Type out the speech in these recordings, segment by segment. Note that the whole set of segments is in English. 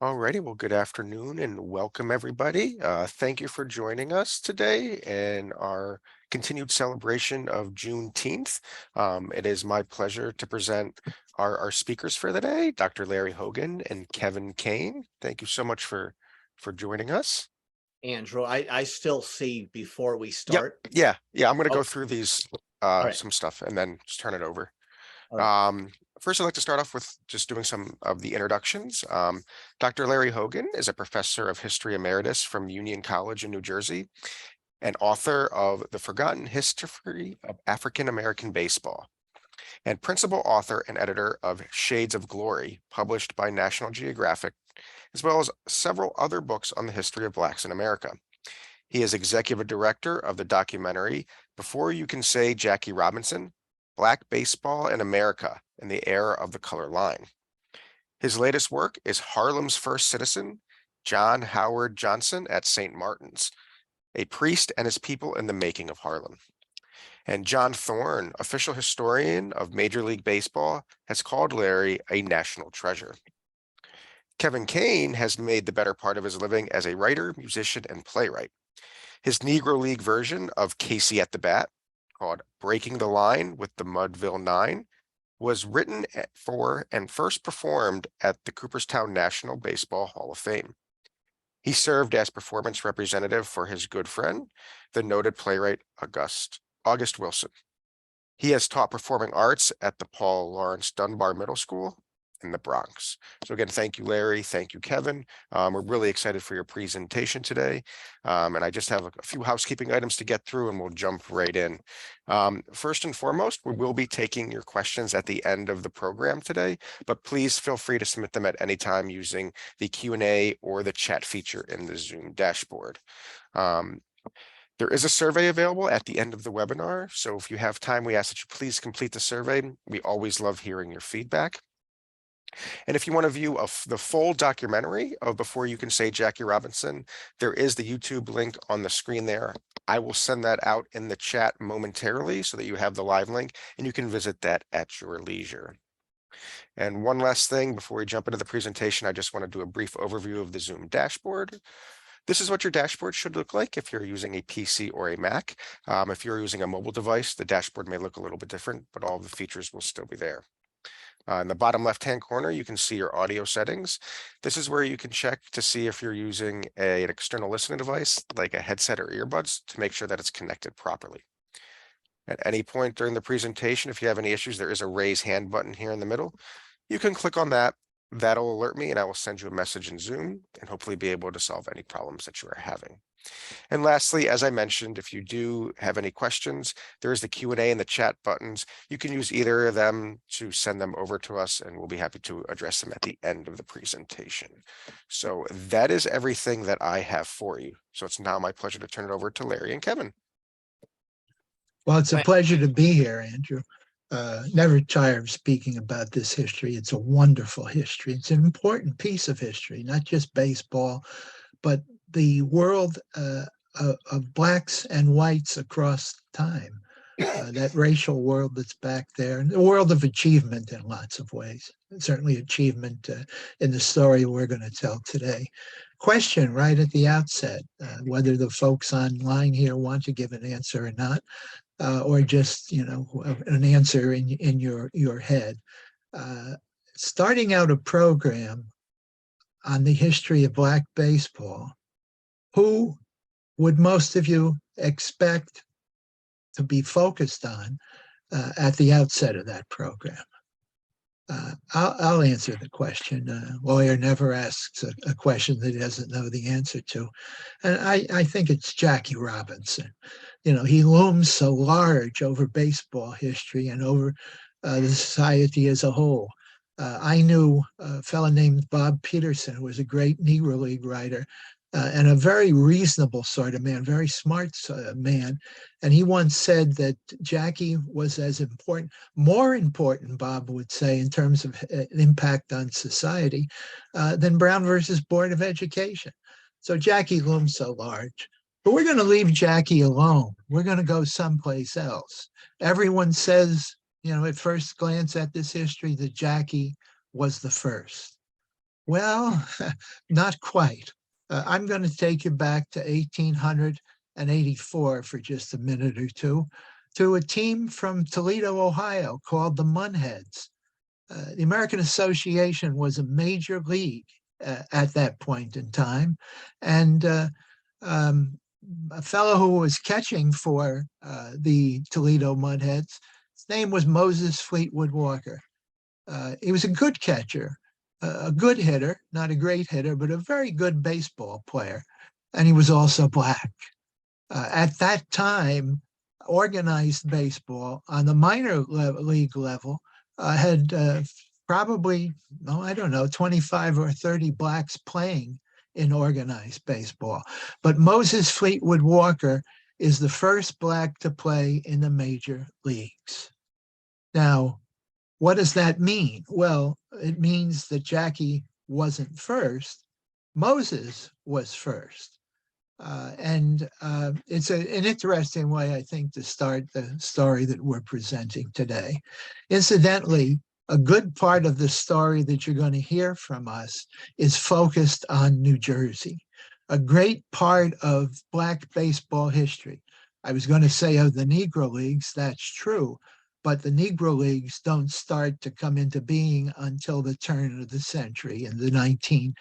Alrighty, well, good afternoon and welcome everybody. Thank you for joining us today in our continued celebration of Juneteenth. It is my pleasure to present our speakers for the day, Dr. Larry Hogan and Kevin Kane. Thank you so much for joining us. Andrew, I still see before we Yep, start. yeah, I'm going to go Oh, through these all right, some stuff and then just turn it over. all right. Um, First, I'd like to start off with just doing some of the introductions. Dr. Larry Hogan is a professor of history emeritus from Union College in New Jersey and author of The Forgotten History of African American Baseball and principal author and editor of Shades of Glory, published by National Geographic, as well as several other books on the history of Blacks in America. He is executive director of the documentary Before You Can Say Jackie Robinson, Black Baseball in America in the Era of the Color Line. His latest work is Harlem's First Citizen, John Howard Johnson at St. Martin's, a priest and his people in the making of Harlem. And John Thorne, official historian of Major League Baseball, has called Larry a national treasure. Kevin Kane has made the better part of his living as a writer, musician, and playwright. His Negro League version of Casey at the Bat, called Breaking the Line with the Mudville Nine, was written for and first performed at the Cooperstown National Baseball Hall of Fame. He served as performance representative for his good friend, the noted playwright August Wilson. He has taught performing arts at the Paul Laurence Dunbar Middle School in the Bronx. So again, thank you, Larry. Thank you, Kevin. We're really excited for your presentation today. And I just have a few housekeeping items to get through and we'll jump right in. First and foremost, we will be taking your questions at the end of the program today, but please feel free to submit them at any time using the Q&A or the chat feature in the Zoom dashboard. There is a survey available at the end of the webinar, so if you have time, we ask that you please complete the survey. We always love hearing your feedback. And if you want to view the full documentary of Before You Can Say Jackie Robinson, there is the YouTube link on the screen there. I will send that out in the chat momentarily so that you have the live link and you can visit that at your leisure. And one last thing before we jump into the presentation, I just want to do a brief overview of the Zoom dashboard. This is what your dashboard should look like if you're using a PC or a Mac. If you're using a mobile device, the dashboard may look a little bit different, but all the features will still be there. In the bottom left-hand corner, you can see your audio settings. This is where you can check to see if you're using an external listening device, like a headset or earbuds, to make sure that it's connected properly. At any point during the presentation, if you have any issues, there is a raise hand button here in the middle. You can click on that. That'll alert me and I will send you a message in Zoom and hopefully be able to solve any problems that you are having. And lastly, as I mentioned, if you do have any questions, there is the Q&A and the chat buttons. You can use either of them to send them over to us and we'll be happy to address them at the end of the presentation. So that is everything that I have for you. So it's now my pleasure to turn it over to Larry and Kevin. Well, it's a pleasure to be here, Andrew. Never tire of speaking about this history. It's a wonderful history. It's an important piece of history, not just baseball, but the world of blacks and whites across time. That racial world that's back there, and the world of achievement in lots of ways. Certainly achievement in the story we're going to tell today. Question right at the outset, whether the folks online here want to give an answer or not. Or just, an answer in your head. Starting out a program on the history of Black baseball, who would most of you expect to be focused on at the outset of that program? I'll answer the question. A lawyer never asks a question that he doesn't know the answer to. And I think it's Jackie Robinson. He looms so large over baseball history and over the society as a whole. I knew a fellow named Bob Peterson, who was a great Negro League writer and a very reasonable sort of man, very smart man. And he once said that Jackie was as important, more important, Bob would say, in terms of impact on society than Brown versus Board of Education. So Jackie looms so large. But we're going to leave Jackie alone. We're going to go someplace else. Everyone says, at first glance at this history, that Jackie was the first. Well, not quite. I'm going to take you back to 1884 for just a minute or two, to a team from Toledo, Ohio called the Munheads. The American Association was a major league at that point in time. And a fellow who was catching for the Toledo Mudheads, his name was Moses Fleetwood Walker. He was a good catcher, a good hitter, not a great hitter, but a very good baseball player. And he was also black. At that time, organized baseball on the minor league level had probably, I don't know, 25 or 30 blacks playing in organized baseball. But Moses Fleetwood Walker is the first black to play in the major leagues. Now, what does that mean? Well, it means that Jackie wasn't first. Moses was first. It's an interesting way, I think, to start the story that we're presenting today. Incidentally, a good part of the story that you're going to hear from us is focused on New Jersey, a great part of Black baseball history. I was going to say of the Negro Leagues, that's true, but the Negro Leagues don't start to come into being until the turn of the century in the 19.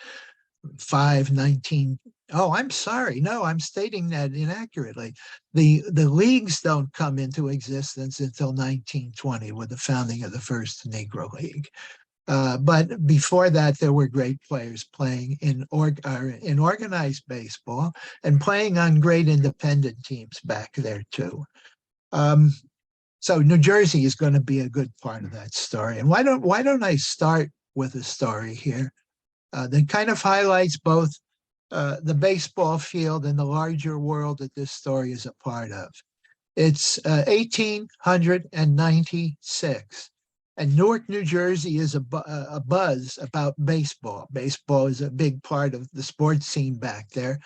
Oh, I'm sorry. No, I'm stating that inaccurately. The leagues don't come into existence until 1920 with the founding of the first Negro League. But before that, there were great players playing in organized baseball and playing on great independent teams back there too. So New Jersey is going to be a good part of that story. And why don't I start with a story here that kind of highlights both the baseball field and the larger world that this story is a part of. It's 1896, and Newark, New Jersey is a buzz about baseball. Baseball is a big part of the sports scene back there,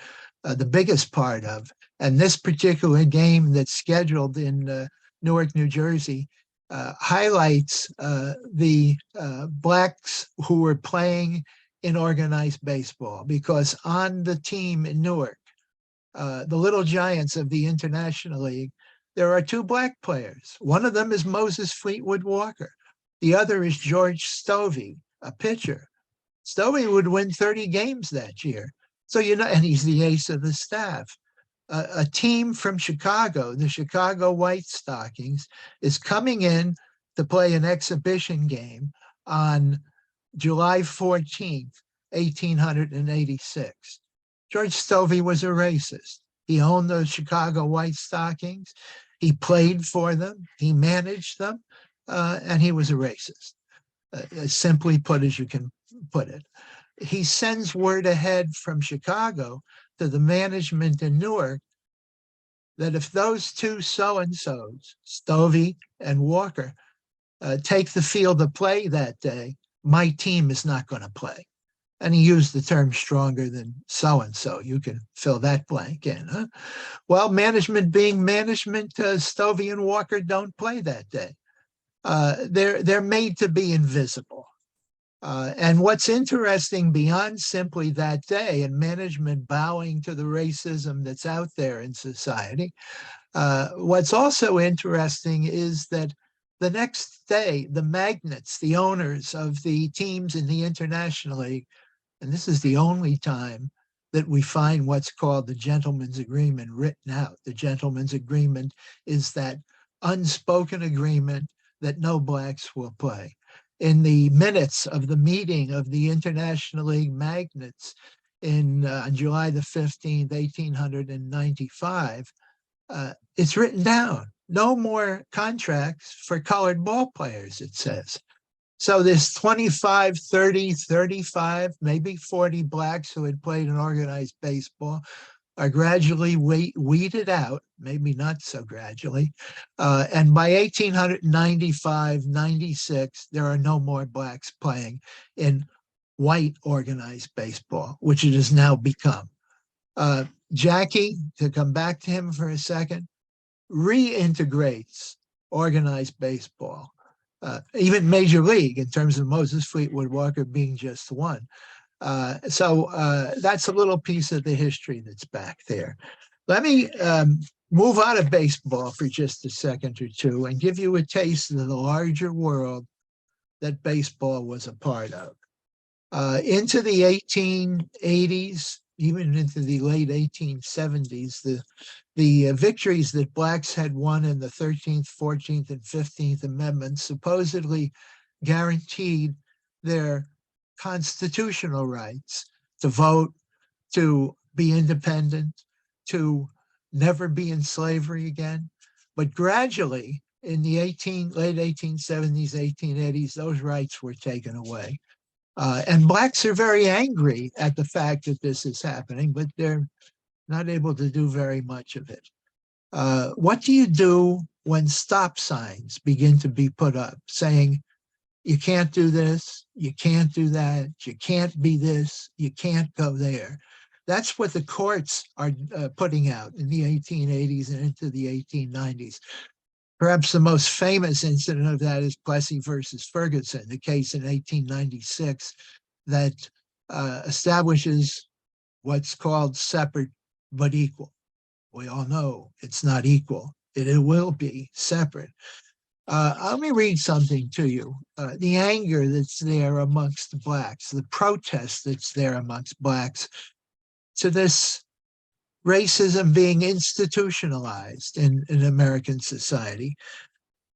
the biggest part of. And this particular game that's scheduled in Newark, New Jersey, highlights the blacks who were playing in organized baseball, because on the team in Newark, the Little Giants of the International League, there are two black players. One of them is Moses Fleetwood Walker. The other is George Stovey, a pitcher. Stovey would win 30 games that year. So, and he's the ace of the staff. A team from Chicago, the Chicago White Stockings, is coming in to play an exhibition game on July 14th, 1886. George Stovey was a racist. He owned the Chicago White Stockings. He played for them. He managed them. And he was a racist, as simply put as you can put it. He sends word ahead from Chicago to the management in Newark that if those two so-and-sos, Stovey and Walker, take the field to play that day, my team is not going to play. And he used the term stronger than so-and-so. You can fill that blank in. Huh? Well, management being management, Stovey and Walker don't play that day. They're made to be invisible. And what's interesting beyond simply that day and management bowing to the racism that's out there in society, what's also interesting is that the next day, the magnates, the owners of the teams in the International League, and this is the only time that we find what's called the gentleman's agreement written out. The gentleman's agreement is that unspoken agreement that no blacks will play. In the minutes of the meeting of the International League magnates on July the 15th, 1895, it's written down. No more contracts for colored ball players, it says. So there's 25, 30, 35, maybe 40 blacks who had played in organized baseball are gradually weeded out, maybe not so gradually. And by 1895, 96, there are no more blacks playing in white organized baseball, which it has now become. Jackie, to come back to him for a second, reintegrates organized baseball, even Major League in terms of Moses Fleetwood Walker being just one. So that's a little piece of the history that's back there. Let me move out of baseball for just a second or two and give you a taste of the larger world that baseball was a part of. Into the 1880s, even into the late 1870s, the victories that blacks had won in the 13th, 14th, and 15th Amendments supposedly guaranteed their constitutional rights to vote, to be independent, to never be in slavery again. But gradually, in the late 1870s, 1880s, those rights were taken away. And blacks are very angry at the fact that this is happening, but they're not able to do very much of it. What do you do when stop signs begin to be put up saying, you can't do this, you can't do that, you can't be this, you can't go there? That's what the courts are putting out in the 1880s and into the 1890s. Perhaps the most famous incident of that is Plessy versus Ferguson, the case in 1896 that establishes what's called separate but equal. We all know it's not equal. It will be separate. Let me read something to you. The anger that's there amongst blacks, the protest that's there amongst blacks to this racism being institutionalized in American society.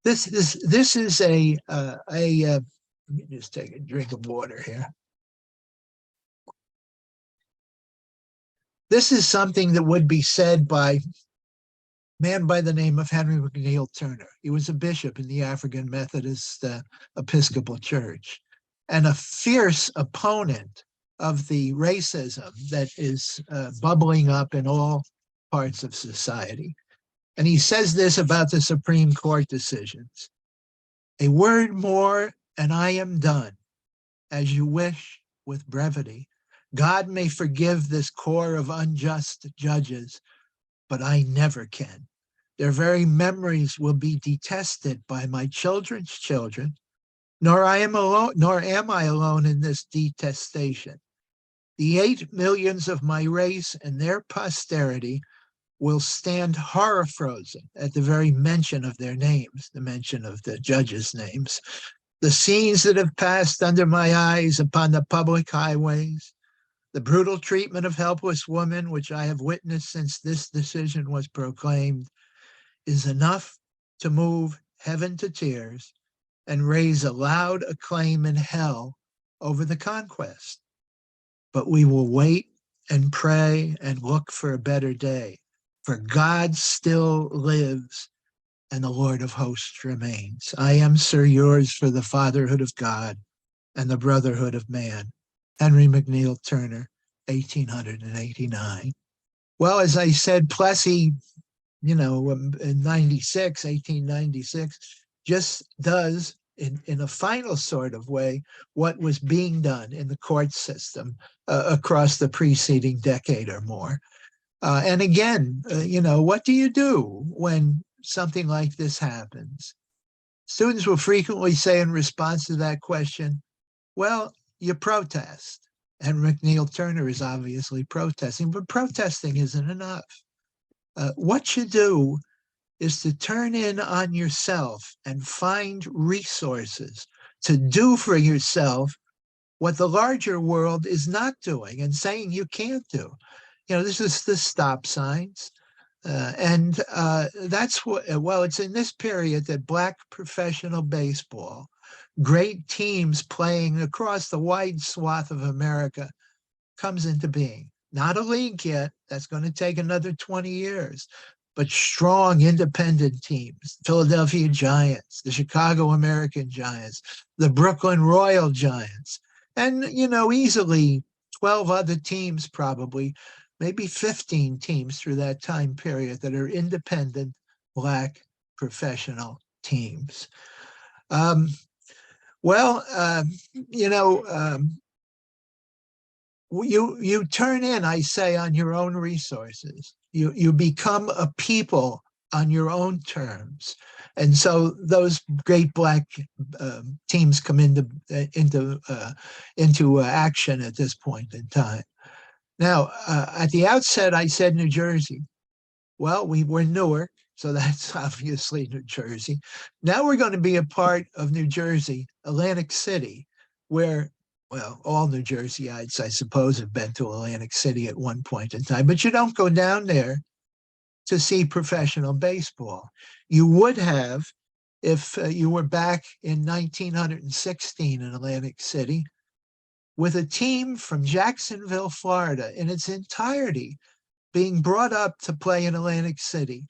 This is a let me just take a drink of water here. This is something that would be said by a man by the name of Henry McNeil Turner. He was a bishop in the African Methodist Episcopal Church and a fierce opponent of the racism that is bubbling up in all parts of society. And he says this about the Supreme Court decisions. A word more and I am done. As you wish, with brevity. God may forgive this corps of unjust judges, but I never can. Their very memories will be detested by my children's children, nor am I alone in this detestation. The 8 millions of my race and their posterity will stand horror frozen at the very mention of their names, the mention of the judges' names. The scenes that have passed under my eyes upon the public highways, the brutal treatment of helpless women, which I have witnessed since this decision was proclaimed, is enough to move heaven to tears and raise a loud acclaim in hell over the conquest. But we will wait and pray and look for a better day, for God still lives and the Lord of hosts remains. I am, sir, yours for the fatherhood of God and the brotherhood of man. Henry McNeil Turner, 1889. Well, as I said, Plessy, in 1896, just does in a final sort of way what was being done in the court system across the preceding decade or more. And again, what do you do when something like this happens? Students will frequently say in response to that question, well, you protest. And McNeil Turner is obviously protesting, but protesting isn't enough. What you do is to turn in on yourself and find resources to do for yourself what the larger world is not doing and saying you can't do. This is the stop signs. And that's what, it's in this period that Black professional baseball, great teams playing across the wide swath of America, comes into being. Not a league yet, that's going to take another 20 years, but strong independent teams, Philadelphia Giants, the Chicago American Giants, the Brooklyn Royal Giants, and, easily 12 other teams probably, maybe 15 teams through that time period that are independent Black professional teams. You turn in, I say, on your own resources. You become a people on your own terms. And so those great black teams come into action at this point in time. Now, at the outset, I said New Jersey. Well, we were Newark, so that's obviously New Jersey. Now we're going to be a part of New Jersey, Atlantic City, where, well, all New Jerseyites, I suppose, have been to Atlantic City at one point in time, but you don't go down there to see professional baseball. You would have if you were back in 1916 in Atlantic City with a team from Jacksonville, Florida, in its entirety being brought up to play in Atlantic City,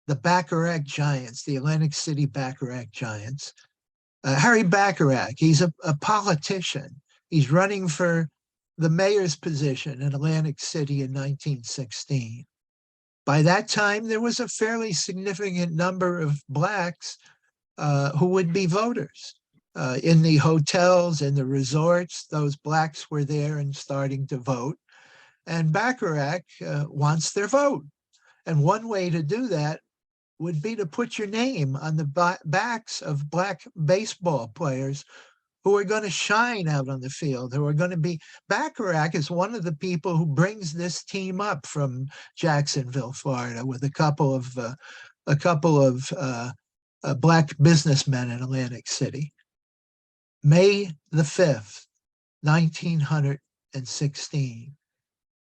the Bacharach Giants, the Atlantic City Bacharach Giants. Harry Bacharach, he's a politician. He's running for the mayor's position in Atlantic City in 1916. By that time, there was a fairly significant number of blacks who would be voters. In the hotels, in the resorts, those blacks were there and starting to vote. And Bacharach wants their vote. And one way to do that would be to put your name on the backs of black baseball players who are going to shine out on the field, who are going to be. Bacharach is one of the people who brings this team up from Jacksonville, Florida, with a couple of black businessmen in Atlantic City. May the 5th, 1916.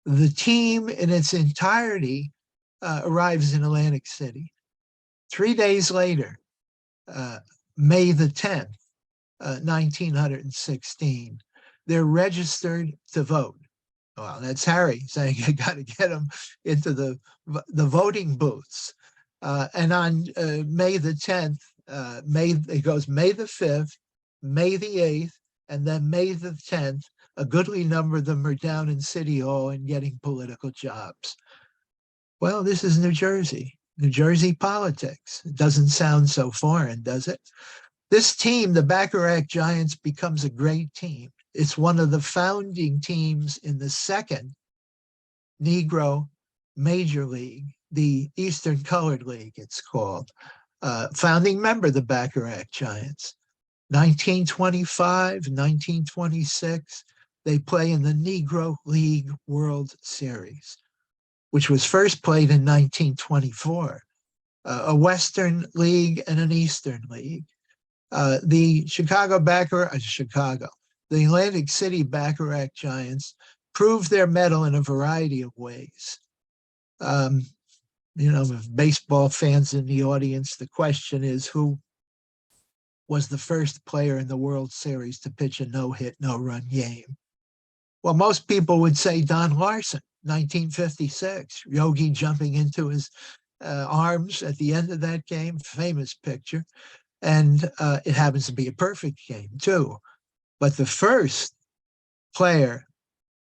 The team in its entirety arrives in Atlantic City. 3 days later, May the 10th, 1916, they're registered to vote. Well, that's Harry saying you got to get them into the voting booths. And on May the 10th, it goes May the 5th, May the 8th, and then May the 10th. A goodly number of them are down in City Hall and getting political jobs. Well, this is New Jersey politics. It doesn't sound so foreign, does it? This team, the Bacharach Giants, becomes a great team. It's one of the founding teams in the second Negro Major League, the Eastern Colored League, it's called. Founding member, the Bacharach Giants. 1925, 1926, they play in the Negro League World Series, which was first played in 1924, a Western League and an Eastern League. The the Atlantic City Bacharach Giants proved their mettle in a variety of ways. If baseball fans in the audience, the question is, who was the first player in the World Series to pitch a no-hit, no-run game? Well, most people would say Don Larson, 1956, Yogi jumping into his arms at the end of that game, famous picture. And it happens to be a perfect game, too. But the first player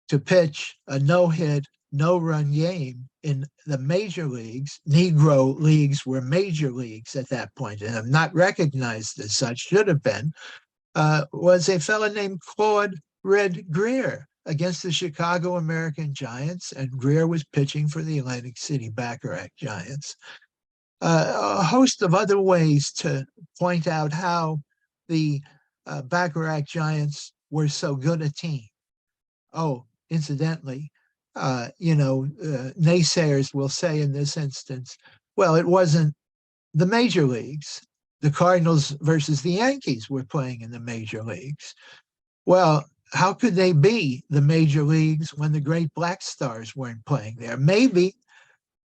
to pitch a no-hit, no-run game in the major leagues, Negro Leagues were major leagues at that point, and have not recognized as such, should have been, was a fellow named Claude Red Greer against the Chicago American Giants, and Greer was pitching for the Atlantic City Bacharach Giants. A host of other ways to point out how the Bacharach Giants were so good a team. Oh, incidentally, naysayers will say in this instance, well, it wasn't the major leagues. The Cardinals versus the Yankees were playing in the major leagues. Well, how could they be the major leagues when the great Black Stars weren't playing there? Maybe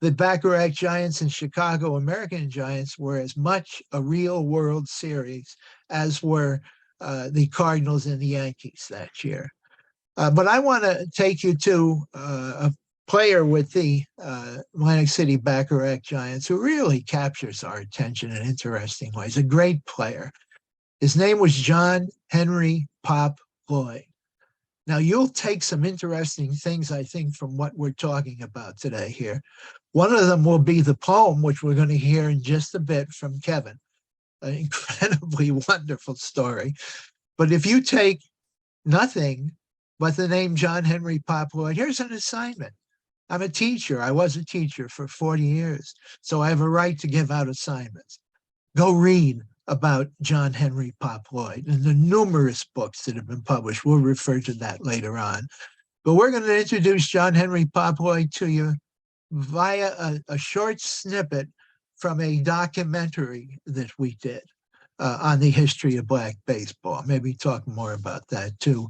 the Bacharach Giants and Chicago American Giants were as much a real World Series as were the Cardinals and the Yankees that year. But I want to take you to a player with the Atlantic City Bacharach Giants who really captures our attention in interesting ways, a great player. His name was John Henry Pop Lloyd. Now, you'll take some interesting things, I think, from what we're talking about today here. One of them will be the poem, which we're going to hear in just a bit from Kevin, an incredibly wonderful story. But if you take nothing but the name John Henry Pop Lloyd, here's an assignment. I'm a teacher. I was a teacher for 40 years, so I have a right to give out assignments. go read about John Henry Pop Lloyd and the numerous books that have been published. We'll refer to that later on. But we're going to introduce John Henry Pop Lloyd to you via a short snippet from a documentary that we did on the history of Black baseball. Maybe talk more about that too.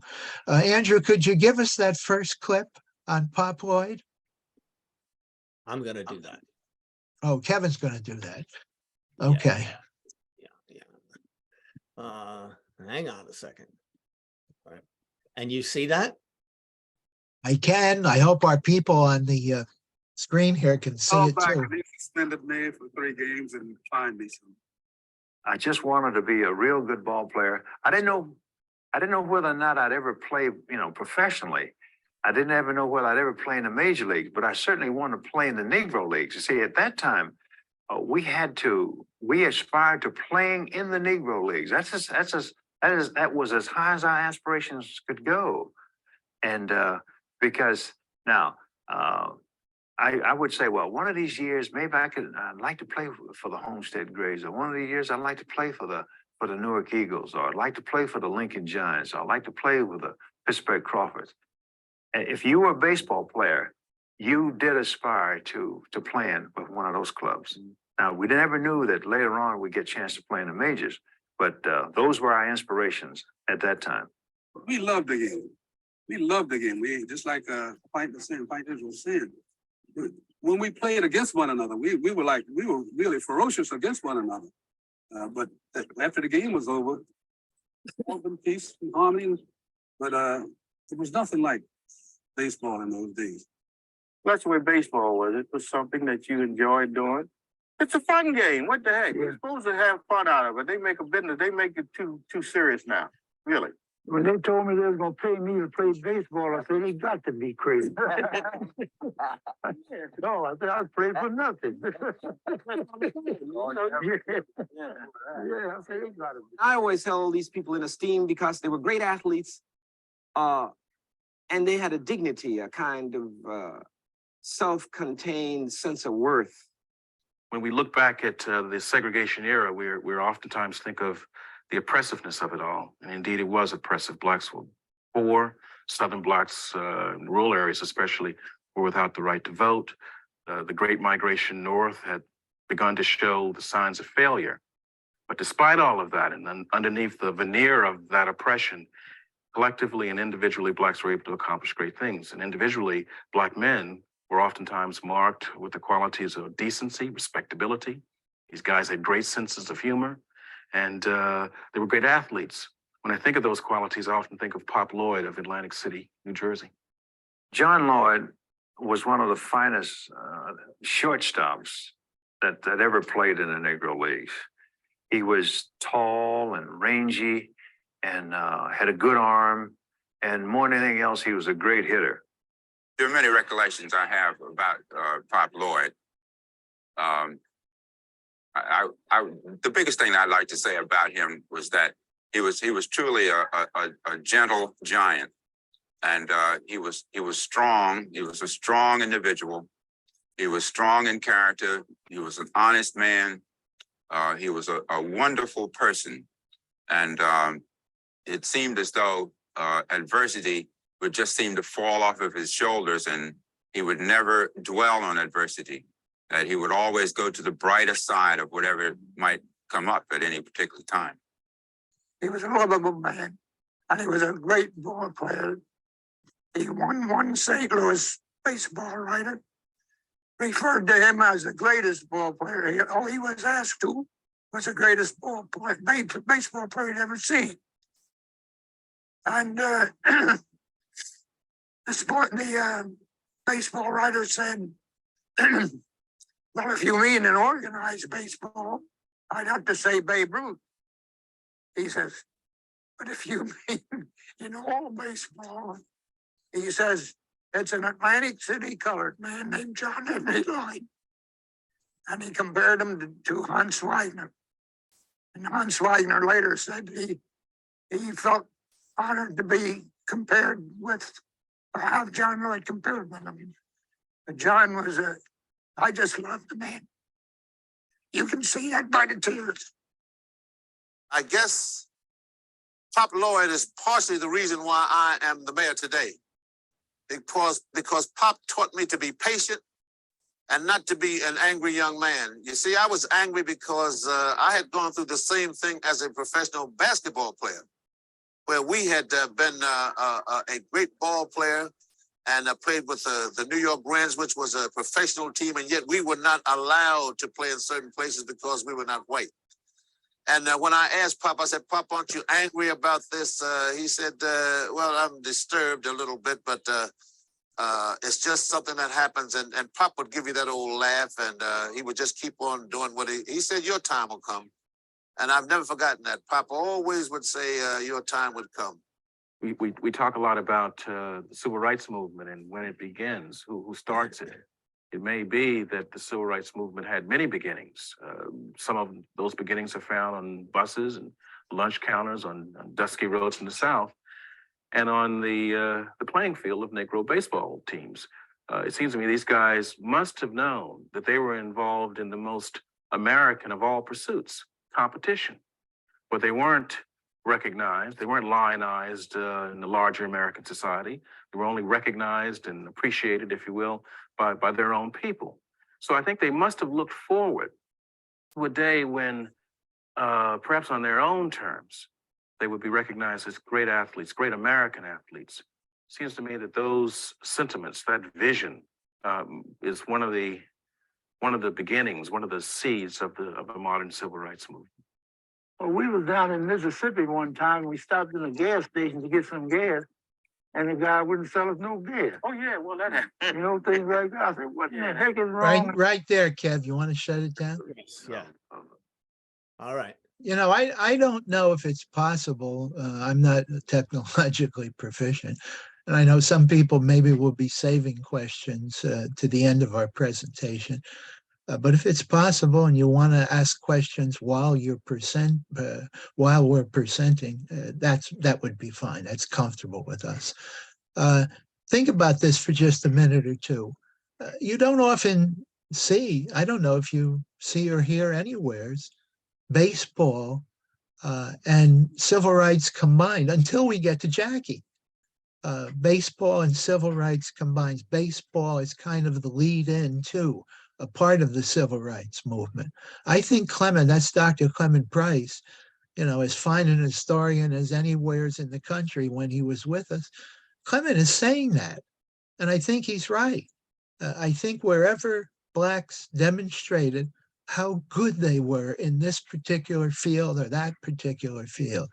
Andrew, could you give us that first clip on Pop Lloyd? I'm going to do that. Oh, Kevin's going to do that. Okay. Hang on a second. All right. And you see that? I can. I hope our people on the screen here can see it too. They suspended me for 3 games and fined me some. I just wanted to be a real good ball player. I didn't know whether or not I'd ever play, professionally. I didn't ever know whether I'd ever play in the major leagues, but I certainly wanted to play in the Negro Leagues. You see, at that time, we aspired to playing in the Negro Leagues. That was as high as our aspirations could go. And because now, I would say, well, one of these years, maybe I'd like to play for the Homestead Grays, or one of these years, I'd like to play for the Newark Eagles, or I'd like to play for the Lincoln Giants, or I'd like to play with the Pittsburgh Crawfords. And if you were a baseball player, you did aspire to playing with one of those clubs. Now, we never knew that later on we'd get a chance to play in the majors, but those were our inspirations at that time. We loved the game. We loved the game. We just like fighters will sin. When we played against one another, we were really ferocious against one another. But after the game was over, all in peace and harmony. But it was nothing like baseball in those days. That's the way baseball was. It was something that you enjoyed doing. It's a fun game. What the heck? You're supposed to have fun out of it. They make a business. They make it too serious now. Really. When they told me they were going to pay me to play baseball, I said, they got to be crazy. No, I said, I'd play for nothing. I said, they got to be. I always held these people in esteem because they were great athletes, and they had a dignity, a kind of self-contained sense of worth. When we look back at the segregation era, we're oftentimes think of the oppressiveness of it all. And indeed, it was oppressive. Blacks were poor. Southern blacks, in rural areas especially, were without the right to vote. The Great Migration North had begun to show the signs of failure. But despite all of that, and then underneath the veneer of that oppression, collectively and individually, blacks were able to accomplish great things. And individually, black men were oftentimes marked with the qualities of decency, respectability. These guys had great senses of humor, and they were great athletes. When I think of those qualities, I often think of Pop Lloyd of Atlantic City, New Jersey. John Lloyd was one of the finest shortstops that ever played in the Negro Leagues. He was tall and rangy and had a good arm, and more than anything else, he was a great hitter. There are many recollections I have about Pop Lloyd. The biggest thing I'd like to say about him was that he was truly a gentle giant, and he was strong. He was a strong individual. He was strong in character. He was an honest man. He was a wonderful person, and it seemed as though adversity would just seem to fall off of his shoulders, and he would never dwell on adversity. That he would always go to the brighter side of whatever might come up at any particular time. He was a lovable man, and he was a great ball player. He won one St. Louis baseball writer, referred to him as the greatest ball player. All he was asked to was the greatest baseball player he'd ever seen. And the baseball writer said, well, if you mean in organized baseball, I'd have to say Babe Ruth. He says, but if you mean in all baseball, he says, it's an Atlantic City colored man named John Henry Lloyd. And he compared him to Hans Wagner. And Hans Wagner later said he felt honored to be compared with, or have John Lloyd compared with him. But John was I just loved the man. You can see that by the tears. I guess Pop Lloyd is partially the reason why I am the mayor today. Because Pop taught me to be patient and not to be an angry young man. You see, I was angry because I had gone through the same thing as a professional basketball player, where we had been a great ball player and played with the New York Rams, which was a professional team, and yet we were not allowed to play in certain places because we were not white. And when I asked Pop, I said, Pop, aren't you angry about this? He said, well, I'm disturbed a little bit, but it's just something that happens. And Pop would give you that old laugh, and he would just keep on doing what he said, your time will come. And I've never forgotten that. Pop always would say, your time would come. We talk a lot about the civil rights movement and when it begins, who starts it. It may be that the civil rights movement had many beginnings. Some of those beginnings are found on buses and lunch counters on dusky roads in the South, and on the playing field of Negro baseball teams. It seems to me these guys must have known that they were involved in the most American of all pursuits, competition, but they weren't recognized, they weren't lionized in the larger American society. They were only recognized and appreciated, if you will, by their own people. So I think they must have looked forward to a day when, perhaps on their own terms, they would be recognized as great athletes, great American athletes. Seems to me that those sentiments, that vision, is one of the beginnings, one of the seeds of the modern civil rights movement. Well, we was down in Mississippi one time. We stopped in a gas station to get some gas, and the guy wouldn't sell us no gas. Oh, yeah, well, that happened. You know, things like that. I said, what in the heck is wrong? Right there, Kev. You want to shut it down? Yeah. All right. You know, I don't know if it's possible. I'm not technologically proficient. And I know some people maybe will be saving questions to the end of our presentation. But if it's possible and you want to ask questions while while we're presenting, that would be fine. That's comfortable with us. Think about this for just a minute or two. You don't often see, I don't know if you see or hear anywheres, baseball and civil rights combined until we get to Jackie. Baseball and civil rights combined. Baseball is kind of the lead in too, a part of the civil rights movement. I think Clement, that's Dr. Clement Price, you know, as fine an historian as anywheres in the country when he was with us, Clement is saying that. And I think he's right. I think wherever Blacks demonstrated how good they were in this particular field or that particular field,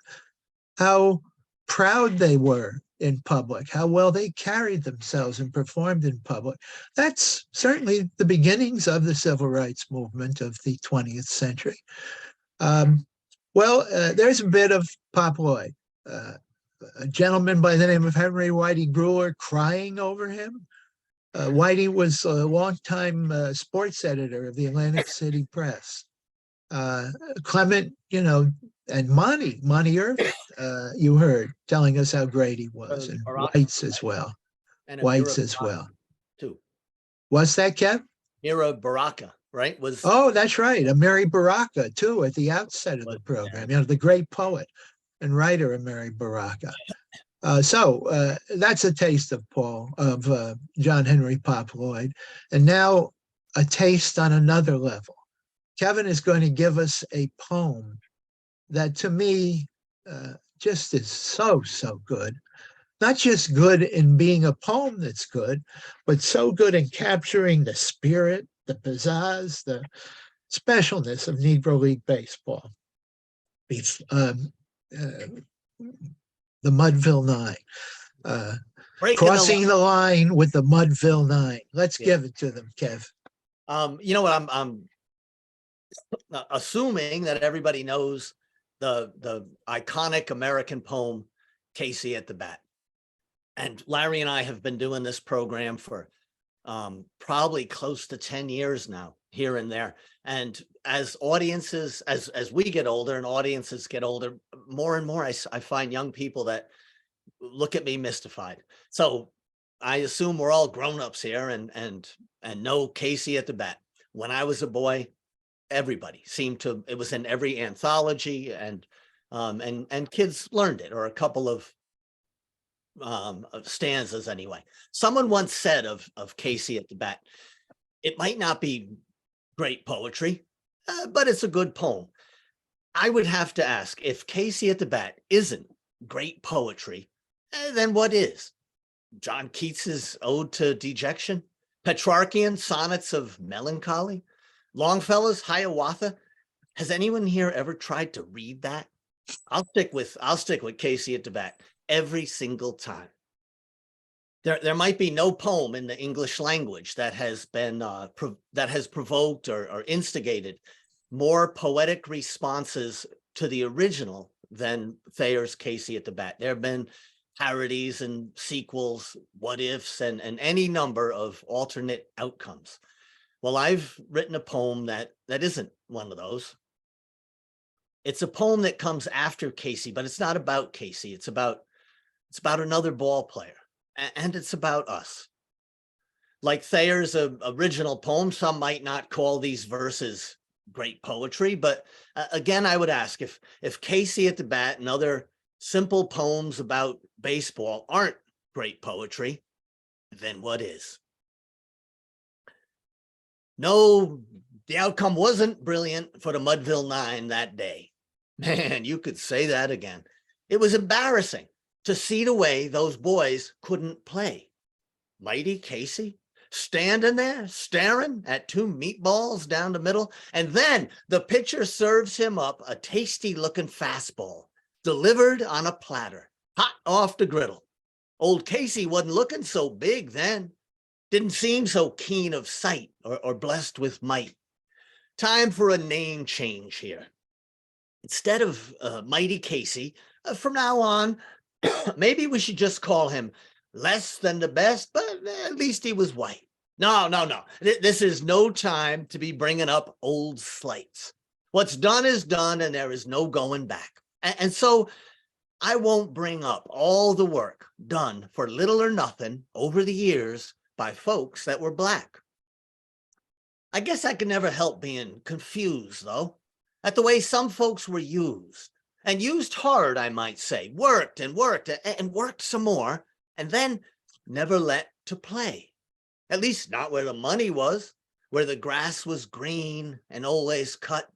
how proud they were in public, how well they carried themselves and performed in public. That's certainly the beginnings of the civil rights movement of the 20th century. There's a bit of Pop Lloyd, a gentleman by the name of Henry Whitey Brewer crying over him. Whitey was a longtime sports editor of the Atlantic City Press. Clement, you know, and Monty Irving, you heard, telling us how great he was, and Whites as well. And Whites as well. Too. What's that, Kev? Mira Baraka, right? Oh, that's right. Amiri Baraka, too, at the outset of the program. You know, the great poet and writer Amiri Baraka. So that's a taste of John Henry Pop Lloyd. And now a taste on another level. Kevin is going to give us a poem that to me just is so good. Not just good in being a poem that's good, but so good in capturing the spirit, the pizzazz, the specialness of Negro League baseball. The Mudville Nine. Crossing the line with the Mudville Nine. Let's give it to them, Kev. You know what, I'm assuming that everybody knows the iconic American poem, Casey at the Bat. And Larry and I have been doing this program for probably close to 10 years now, here and there. And as audiences, as we get older and audiences get older, more and more I find young people that look at me mystified. So I assume we're all grown-ups here and know Casey at the Bat. When I was a boy, everybody seemed to, it was in every anthology, and kids learned it, or a couple of stanzas anyway. Someone once said of Casey at the Bat, it might not be great poetry, but it's a good poem. I would have to ask, if Casey at the Bat isn't great poetry, then what is? John Keats's Ode to Dejection, Petrarchian sonnets of melancholy, Longfellow's Hiawatha. Has anyone here ever tried to read that? I'll stick with Casey at the Bat every single time. There might be no poem in the English language that has been that has provoked or instigated more poetic responses to the original than Thayer's Casey at the Bat. There have been parodies and sequels, what ifs, and any number of alternate outcomes. Well, I've written a poem that isn't one of those. It's a poem that comes after Casey, but it's not about Casey. It's about another ball player, and it's about us. Like Thayer's original poem, some might not call these verses great poetry, but again, I would ask, if Casey at the Bat and other simple poems about baseball aren't great poetry, then what is? No, the outcome wasn't brilliant for the Mudville Nine that day. Man, you could say that again. It was embarrassing to see the way those boys couldn't play. Mighty Casey standing there staring at two meatballs down the middle, and then the pitcher serves him up a tasty looking fastball delivered on a platter, hot off the griddle. Old Casey wasn't looking so big then, didn't seem so keen of sight or blessed with might. Time for a name change here. Instead of Mighty Casey, from now on, maybe we should just call him less than the best, but at least he was white. No. This is no time to be bringing up old slights. What's done is done, and there is no going back. And so I won't bring up all the work done for little or nothing over the years by folks that were black. I guess I could never help being confused, though, at the way some folks were used, and used hard, I might say, worked and worked some more, and then never let to play. At least not where the money was, where the grass was green and always cut.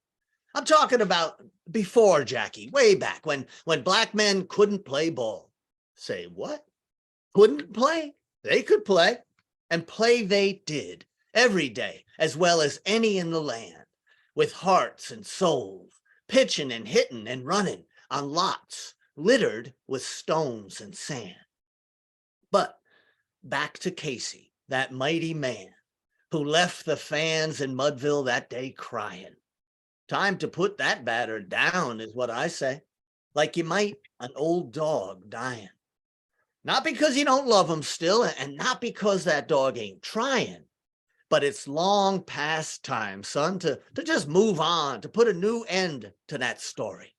I'm talking about before, Jackie, way back when black men couldn't play ball. Say what? Couldn't play? They could play, and play they did every day, as well as any in the land, with hearts and souls, pitching and hitting and running on lots littered with stones and sand. But back to Casey, that mighty man who left the fans in Mudville that day crying. Time to put that batter down is what I say, like you might an old dog dying. Not because you don't love him still, and not because that dog ain't trying, but it's long past time, son, to just move on, to put a new end to that story.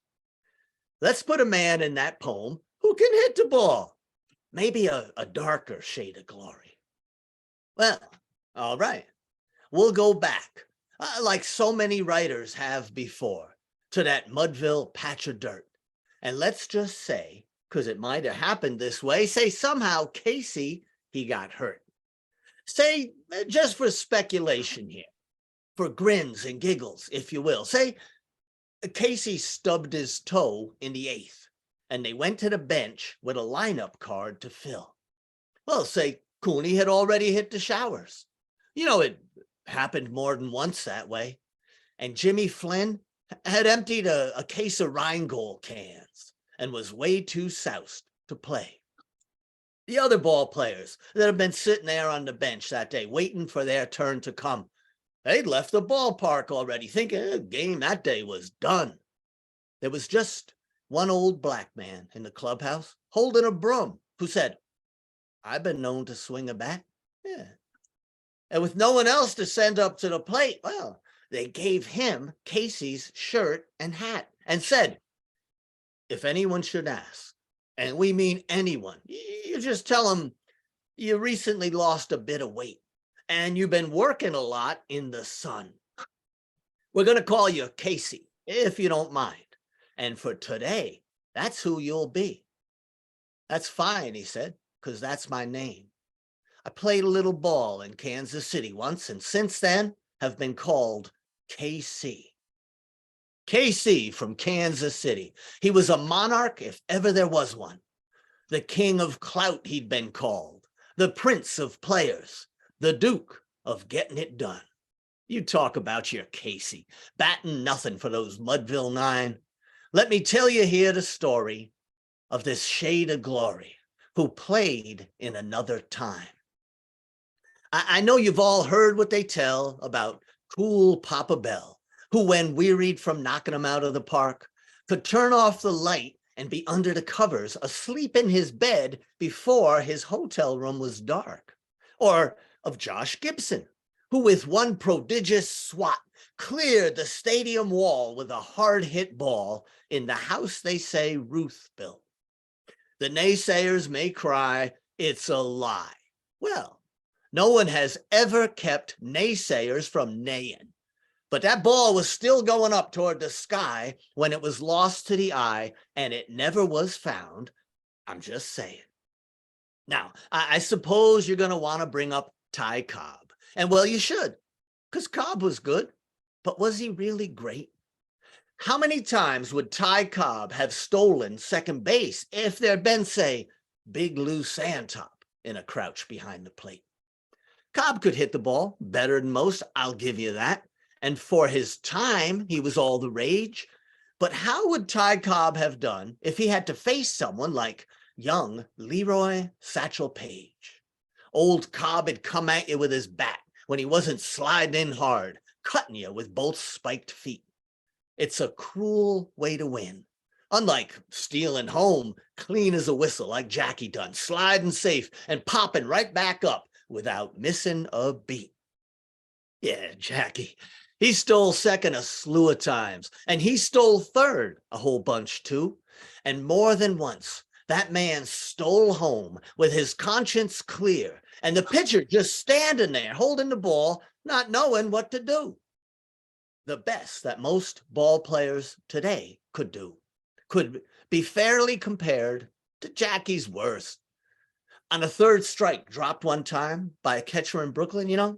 Let's put a man in that poem who can hit the ball, maybe a darker shade of glory. Well, all right, we'll go back, like so many writers have before, to that Mudville patch of dirt. And let's just say, because it might have happened this way, say somehow Casey, he got hurt. Say, just for speculation here, for grins and giggles, if you will, say Casey stubbed his toe in the eighth, and they went to the bench with a lineup card to fill. Well, say Cooney had already hit the showers. You know, it happened more than once that way. And Jimmy Flynn had emptied a case of Rheingold cans and was way too soused to play. The other ball players that had been sitting there on the bench that day, waiting for their turn to come, they'd left the ballpark already, thinking the game that day was done. There was just one old black man in the clubhouse holding a broom who said, "I've been known to swing a bat." Yeah. And with no one else to send up to the plate, well, they gave him Casey's shirt and hat and said, "If anyone should ask," and we mean anyone, you just tell them you recently lost a bit of weight and you've been working a lot in the sun. We're going to call you Casey, if you don't mind. And for today, that's who you'll be. That's fine, he said, because that's my name. I played a little ball in Kansas City once, and since then have been called KC. KC from Kansas City. He was a monarch if ever there was one. The king of clout he'd been called. The prince of players. The duke of getting it done. You talk about your Casey, batting nothing for those Mudville Nine. Let me tell you here the story of this shade of glory who played in another time. I know you've all heard what they tell about cool Papa Bell, who when wearied from knocking him out of the park, could turn off the light and be under the covers, asleep in his bed before his hotel room was dark. Or of Josh Gibson, who with one prodigious swat cleared the stadium wall with a hard-hit ball in the house they say Ruth built. The naysayers may cry, it's a lie. Well, no one has ever kept naysayers from neighing. But that ball was still going up toward the sky when it was lost to the eye, and it never was found. I'm just saying. Now, I suppose you're going to want to bring up Ty Cobb. And well, you should, because Cobb was good. But was he really great? How many times would Ty Cobb have stolen second base if there'd been, say, Big Lou Sandtop in a crouch behind the plate? Cobb could hit the ball better than most, I'll give you that. And for his time, he was all the rage. But how would Ty Cobb have done if he had to face someone like young Leroy Satchel Paige? Old Cobb had come at you with his bat when he wasn't sliding in hard, cutting you with both spiked feet. It's a cruel way to win. Unlike stealing home clean as a whistle like Jackie done, sliding safe and popping right back up without missing a beat. Yeah, Jackie. He stole second a slew of times, and he stole third a whole bunch too. And more than once, that man stole home with his conscience clear, and the pitcher just standing there holding the ball, not knowing what to do. The best that most ball players today could do could be fairly compared to Jackie's worst. On a third strike dropped one time by a catcher in Brooklyn,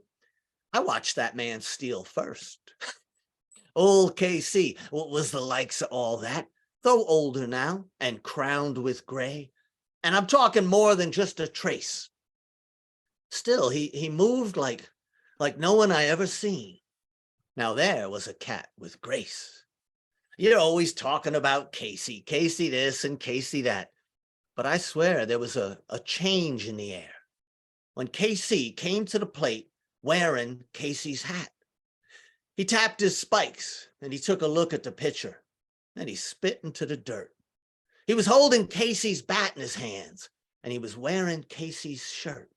I watched that man steal first. Old KC was the likes of all that, though older now and crowned with gray. And I'm talking more than just a trace. Still, he moved like no one I ever seen. Now there was a cat with grace. You're always talking about Casey this and Casey that. But I swear there was a change in the air when KC came to the plate wearing Casey's hat. He tapped his spikes and he took a look at the pitcher. Then he spit into the dirt. He was holding Casey's bat in his hands and he was wearing Casey's shirt.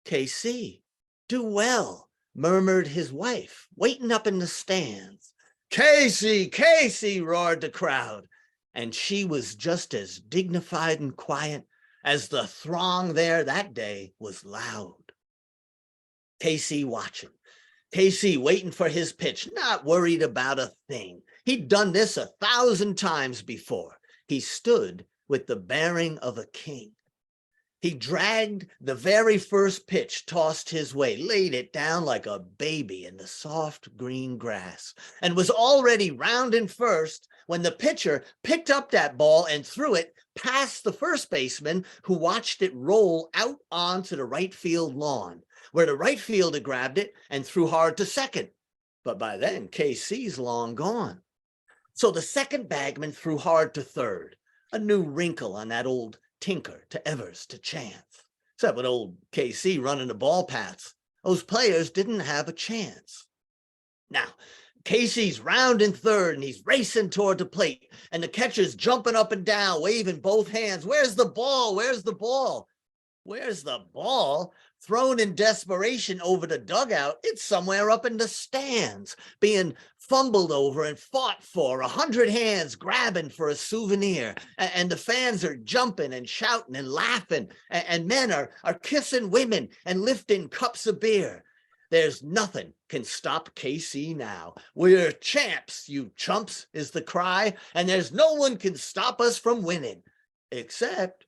KC, do well, murmured his wife, waiting up in the stands. Casey, roared the crowd. And she was just as dignified and quiet as the throng there that day was loud. KC watching. KC waiting for his pitch, not worried about a thing. He'd done this 1,000 times before. He stood with the bearing of a king. He dragged the very first pitch tossed his way, laid it down like a baby in the soft green grass, and was already rounding first when the pitcher picked up that ball and threw it past the first baseman, who watched it roll out onto the right field lawn, where the right fielder grabbed it and threw hard to second. But by then, KC's long gone. So the second bagman threw hard to third, a new wrinkle on that old Tinker to Evers to Chance. Except with old KC running the ball paths, those players didn't have a chance. Now, KC's rounding third and he's racing toward the plate, and the catcher's jumping up and down, waving both hands. Where's the ball? Where's the ball? Where's the ball? Thrown in desperation over the dugout, it's somewhere up in the stands, being fumbled over and fought for, 100 hands grabbing for a souvenir. And the fans are jumping and shouting and laughing, and men are kissing women and lifting cups of beer. There's nothing can stop KC now. We're champs, you chumps, is the cry, and there's no one can stop us from winning, except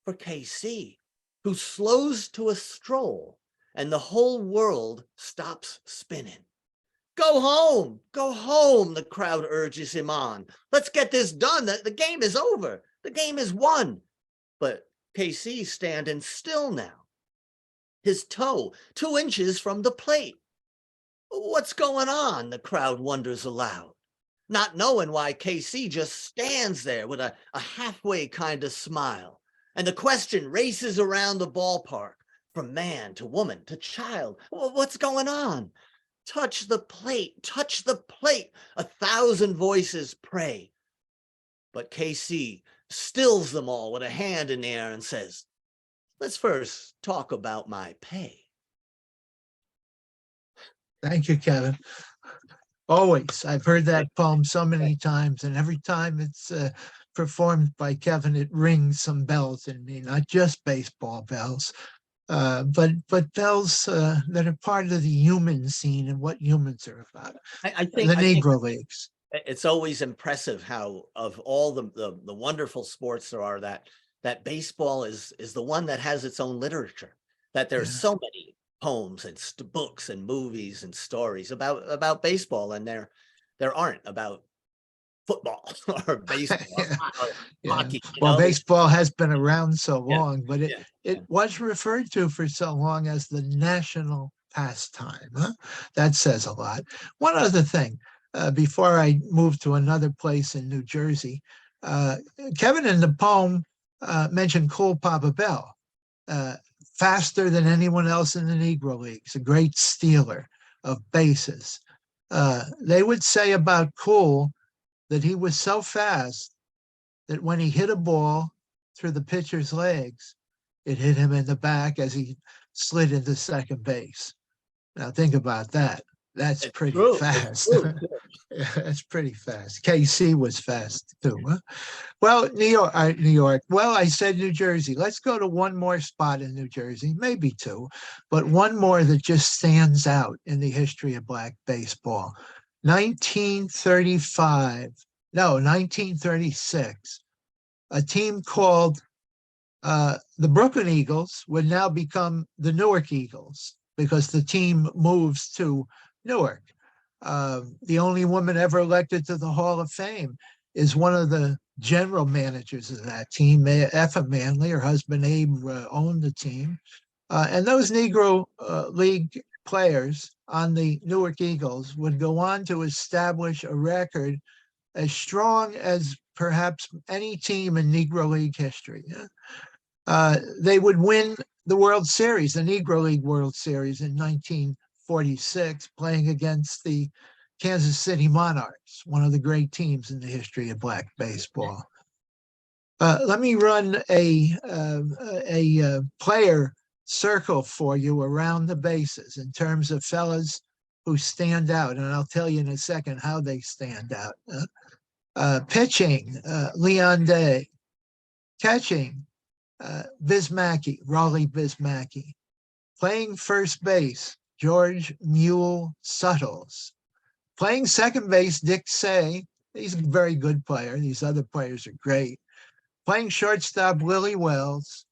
for KC, who slows to a stroll, and the whole world stops spinning. Go home, the crowd urges him on. Let's get this done. The game is over. The game is won. But KC's standing still now, his toe 2 inches from the plate. What's going on? The crowd wonders aloud, not knowing why KC just stands there with a halfway kind of smile. And the question races around the ballpark from man to woman to child. What's going on? Touch the plate, touch the plate. 1,000 voices pray. But KC stills them all with a hand in the air and says, let's first talk about my pay. Thank you, Kevin. Always. I've heard that poem so many times, and every time it's performed by Kevin, it rings some bells in me, not just baseball bells, but bells that are part of the human scene and what humans are about. I think the Negro Leagues. It's always impressive how, of all the wonderful sports there are, that baseball is the one that has its own literature, that there's so many poems and books and movies and stories about baseball, and there aren't about football or baseball or hockey. Well, baseball has been around so long, but it was referred to for so long as the national pastime. Huh? That says a lot. One other thing, before I move to another place in New Jersey, Kevin in the poem mentioned Cool Papa Bell, faster than anyone else in the Negro Leagues, a great stealer of bases. They would say about Cool that he was so fast that when he hit a ball through the pitcher's legs, it hit him in the back as he slid into second base. Now think about that. That's pretty fast. That's pretty fast. KC was fast too. Huh? Well, New York. Well, I said New Jersey. Let's go to one more spot in New Jersey, maybe two, but one more that just stands out in the history of Black baseball. 1936, a team called the Brooklyn Eagles would now become the Newark Eagles because the team moves to Newark. The only woman ever elected to the Hall of Fame is one of the general managers of that team, Effa Manley. Her husband Abe owned the team. And those Negro League players on the Newark Eagles would go on to establish a record as strong as perhaps any team in Negro League history. They would win the World Series, the Negro League World Series in 1946, playing against the Kansas City Monarchs, one of the great teams in the history of Black baseball. Let me run a player circle for you around the bases in terms of fellas who stand out, and I'll tell you in a second how they stand out. Pitching, Leon Day. Catching, Raleigh Bismackie. Playing first base, George Mule Suttles. Playing second base, Dick Say. He's a very good player. These other players are great. Playing shortstop, Willie Wells.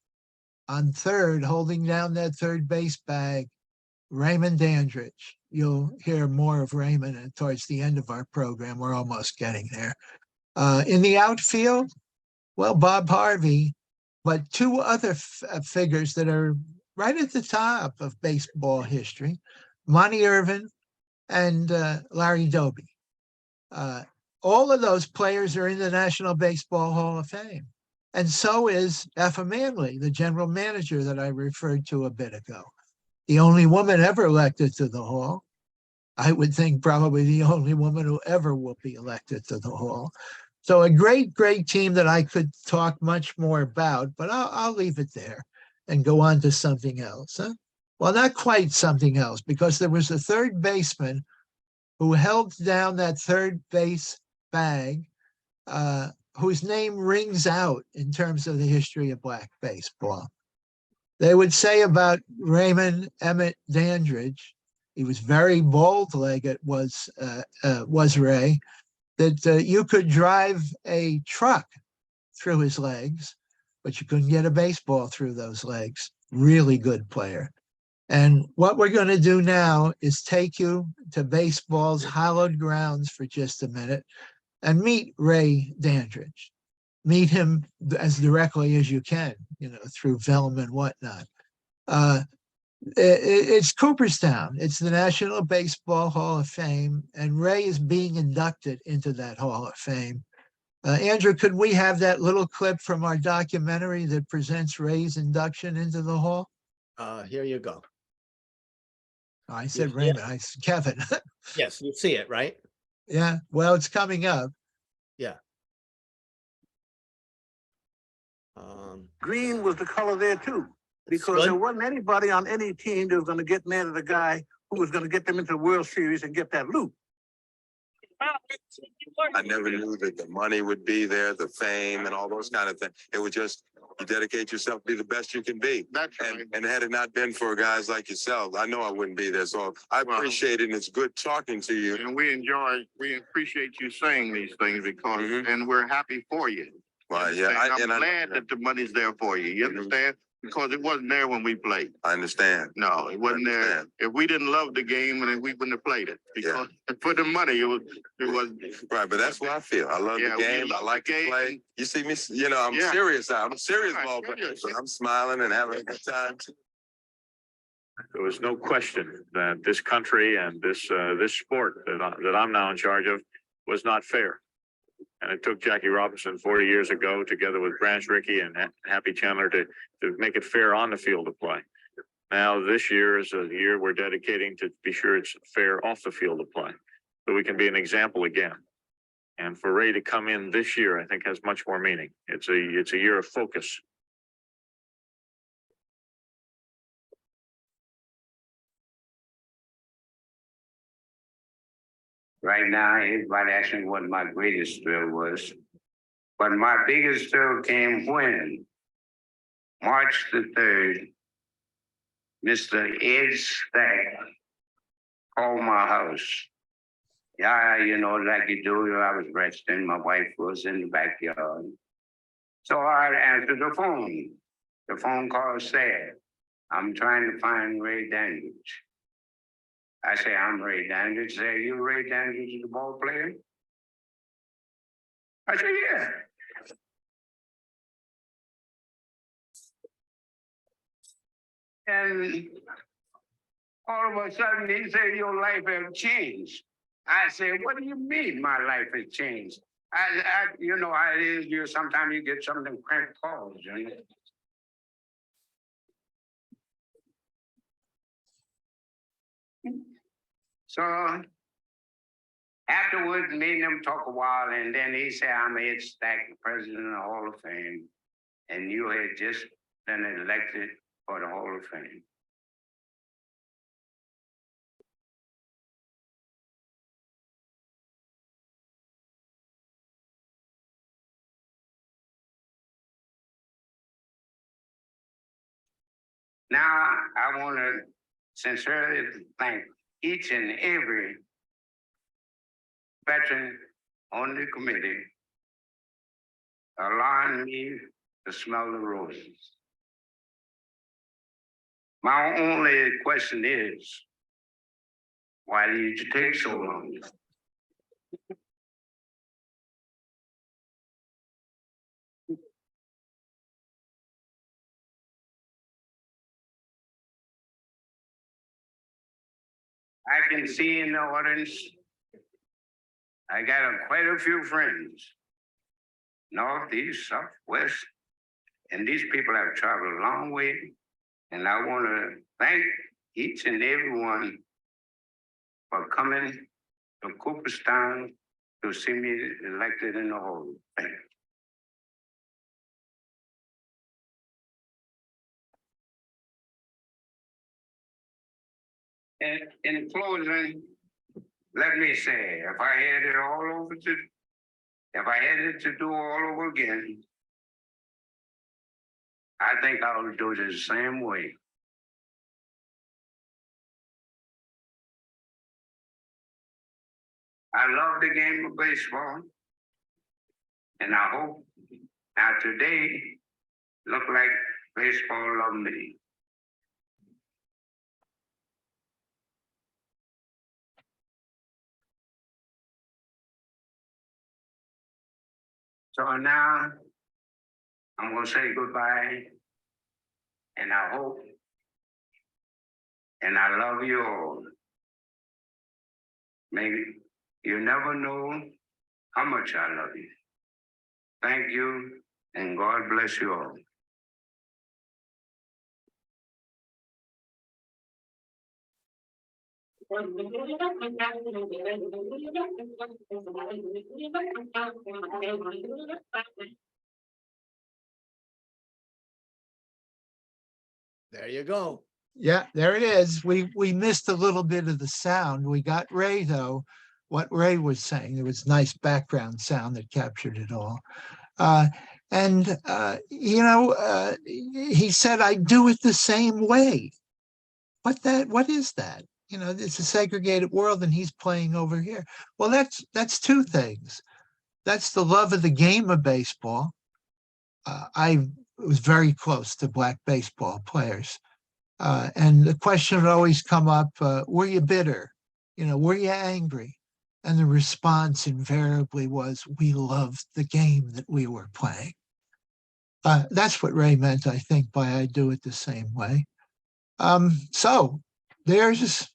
On third, holding down that third base bag, Raymond Dandridge. You'll hear more of Raymond towards the end of our program. We're almost getting there. In the outfield, well, Bob Harvey, but two other figures that are right at the top of baseball history, Monty Irvin and Larry Doby. All of those players are in the National Baseball Hall of Fame. And so is Effa Manley, the general manager that I referred to a bit ago. The only woman ever elected to the Hall. I would think probably the only woman who ever will be elected to the Hall. So a great, great team that I could talk much more about, but I'll leave it there and go on to something else. Huh? Well, not quite something else, because there was a third baseman who held down that third base bag, whose name rings out in terms of the history of Black baseball. They would say about Raymond Emmett Dandridge he was very bold-legged, was Ray, that you could drive a truck through his legs, but you couldn't get a baseball through those legs. Really good player. And what we're going to do now is take you to baseball's hallowed grounds for just a minute and meet Ray Dandridge. Meet him as directly as you can, through film and whatnot. It's Cooperstown. It's the National Baseball Hall of Fame, and Ray is being inducted into that Hall of Fame. Andrew, could we have that little clip from our documentary that presents Ray's induction into the Hall? Here you go. I said see Raymond, I said Kevin. Yes, you see it, right? Yeah, well, it's coming up. Yeah. Green was the color there too, because good. there wasn't anybody on any team that was going to get mad at the guy who was going to get them into the World Series and get that loot. I never knew that the money would be there, the fame and all those kind of things. It was just, you dedicate yourself to be the best you can be. That's right. And had it not been for guys like yourself, I know I wouldn't be there. So I appreciate it, and it's good talking to you. And we appreciate you saying these things because, Mhm. and we're happy for you. Well, yeah, I'm glad that the money's there for you. You understand? Because it wasn't there when we played. I understand. No, it wasn't there. understand. If we didn't love the game, then we wouldn't have played it. Because for the money, it was. Right, but that's what I feel. I love Yeah, the we game. I love like the to game. play. You see me, I'm Yeah. serious. I'm a serious Right, ball player. serious. So I'm smiling and having a good time. There was no question that this country and this sport that I'm now in charge of was not fair. And it took Jackie Robinson 40 years ago, together with Branch Rickey and Happy Chandler, to make it fair on the field of play. Now, this year is a year we're dedicating to be sure it's fair off the field of play, so we can be an example again. And for Ray to come in this year, I think has much more meaning. It's a year of focus. Right now, everybody asking what my greatest thrill was. But my biggest thrill came when March the 3rd, Mr. Ed Stack called my house. Yeah, like you do, I was resting. My wife was in the backyard. So I answered the phone. The phone call said, "I'm trying to find Ray Dandridge." I say, "I'm Ray Dandridge." Say, "You Ray Dandridge, the ball player?" I said, "Yeah." And all of a sudden he said, "Your life has changed." I said, "What do you mean my life has changed?" Sometimes you get some of them crank calls, So afterwards, me and him talk a while, and then he said, "I'm Ed Stack, the president of the Hall of Fame, and you had just been elected for the Hall of Fame." Now, I want to sincerely thank each and every veteran on the committee allowing me to smell the roses. My only question is, why did you take so long? I can see in the audience, I got quite a few friends, north, east, south, west, and these people have traveled a long way, and I want to thank each and every one for coming to Cooperstown to see me elected in the Hall of Fame. And in closing, let me say, if I had it to do all over again, I think I would do it the same way. I love the game of baseball. And I hope now today look like baseball love me. So now I'm gonna say goodbye, and I hope and I love you all. Maybe you never know how much I love you. Thank you, and God bless you all. There you go. Yeah, there it is. We missed a little bit of the sound. We got Ray though. What Ray was saying, there was nice background sound that captured it all. He said, I do it the same way. What is that? You know, it's a segregated world and he's playing over here. Well, that's two things. That's the love of the game of baseball. I was very close to Black baseball players. And the question would always come up, were you bitter? You know, were you angry? And the response invariably was, we loved the game that we were playing. That's what Ray meant, I think, by I do it the same way. So there's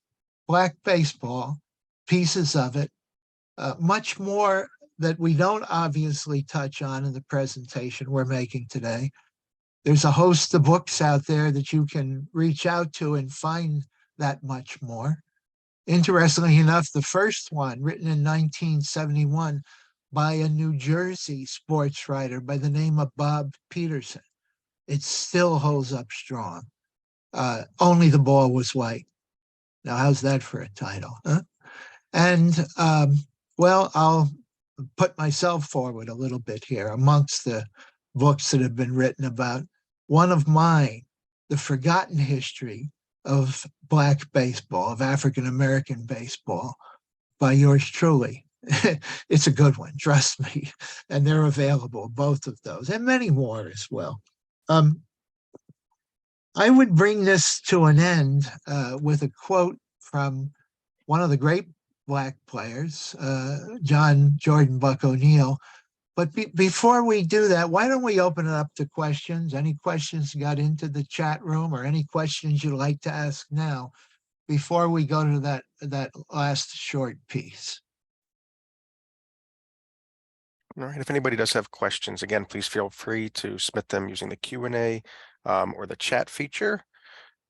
Black baseball, pieces of it, much more that we don't obviously touch on in the presentation we're making today. There's a host of books out there that you can reach out to and find that much more. Interestingly enough, the first one, written in 1971 by a New Jersey sports writer by the name of Bob Peterson, it still holds up strong. Only the ball was white. Now, how's that for a title? Huh? And, well, I'll put myself forward a little bit here amongst the books that have been written about one of mine, The Forgotten History of Black Baseball, of African-American baseball, by yours truly. It's a good one, trust me. And they're available, both of those, and many more as well. I would bring this to an end with a quote from one of the great Black players, John Jordan Buck O'Neill. But before we do that, why don't we open it up to questions? Any questions got into the chat room, or any questions you'd like to ask now before we go to that last short piece? All right, if anybody does have questions, again, please feel free to submit them using the Q&A or the chat feature.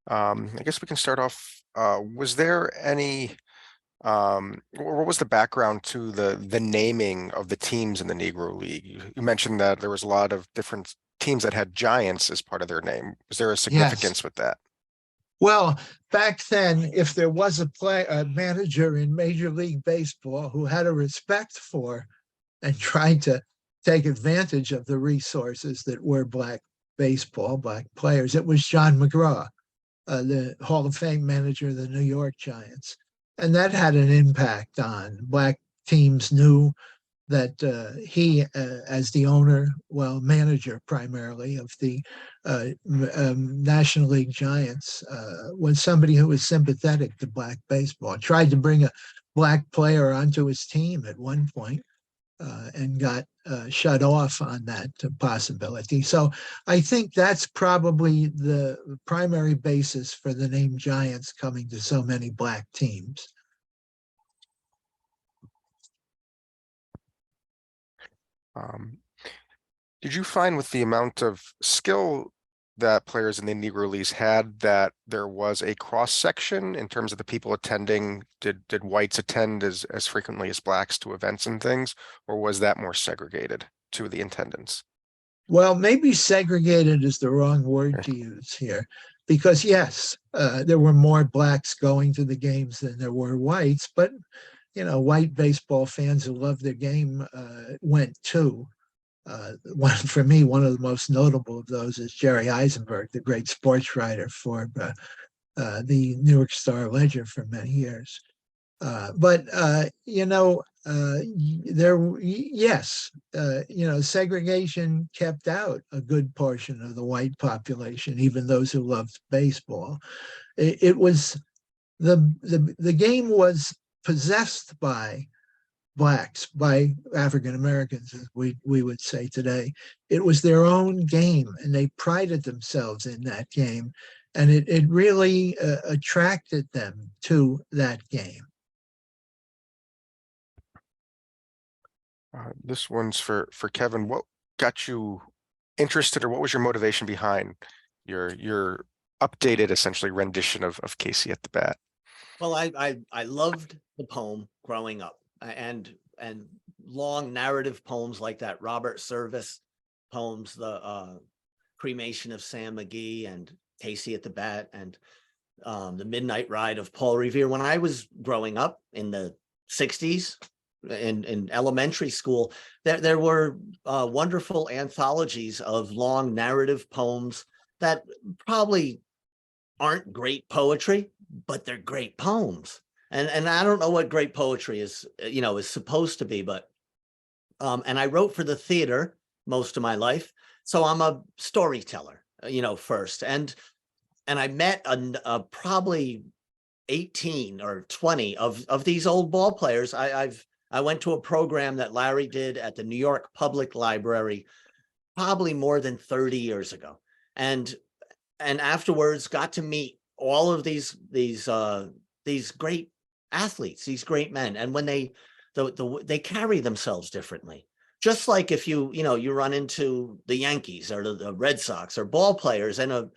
I guess we can start off. Was there any what was the background to the naming of the teams in the Negro League? You mentioned that there was a lot of different teams that had giants as part of their name. Was there a significance with that? Well, back then, if there was a manager in Major League Baseball who had a respect for and tried to take advantage of the resources that were Black baseball, Black players, it was John McGraw, the Hall of Fame manager of the New York Giants. And that had an impact on Black teams knew that he, as the owner, well, manager primarily of the National League Giants, was somebody who was sympathetic to Black baseball, tried to bring a Black player onto his team at one point and got shut off on that possibility. So I think that's probably the primary basis for the name Giants coming to so many Black teams. Did you find with the amount of skill that players in the Negro Leagues had that there was a cross section in terms of the people attending? Did whites attend as frequently as Blacks to events and things, or was that more segregated to the attendance? Well, maybe segregated is the wrong word to use here, because yes, there were more Blacks going to the games than there were whites, but you know, white baseball fans who loved their game went too. For me, one of the most notable of those is Jerry Eisenberg, the great sports writer for the New York Star Ledger for many years. Yes, segregation kept out a good portion of the white population, even those who loved baseball. It was the game was possessed by blacks, by African Americans, as we would say today. It was their own game, and they prided themselves in that game, and it really attracted them to that game. This one's for Kevin. What got you interested, or what was your motivation behind your updated, essentially, rendition of Casey at the Bat? Well, I loved the poem growing up, and long narrative poems like that Robert Service poems, the Cremation of Sam McGee and Casey at the Bat, and the Midnight Ride of Paul Revere. When I was growing up in the 60s, in elementary school, there were wonderful anthologies of long narrative poems that probably aren't great poetry, but they're great poems. And I don't know what great poetry is supposed to be, but and I wrote for the theater most of my life, so I'm a storyteller, first. And I met probably 18 or 20 of these old ball players. I went to a program that Larry did at the New York Public Library probably more than 30 years ago. And afterwards got to meet all of these great athletes, these great men. And when they carry themselves differently, just like if you run into the Yankees or the Red Sox or ball players in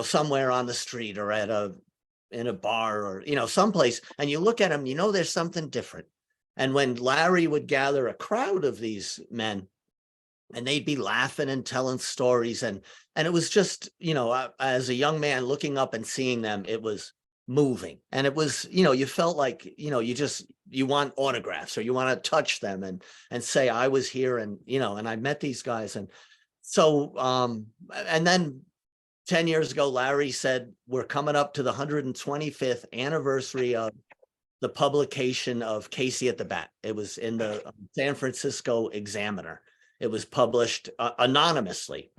somewhere on the street or in a bar or, someplace, and you look at them, there's something different. And when Larry would gather a crowd of these men, and they'd be laughing and telling stories, and it was just, as a young man looking up and seeing them, it was moving. And it was, you felt like, you want autographs, or you want to touch them and say, I was here, and, and I met these guys. And so, and then 10 years ago, Larry said, we're coming up to the 125th anniversary of the publication of Casey at the Bat. It was in the San Francisco Examiner. It was published anonymously.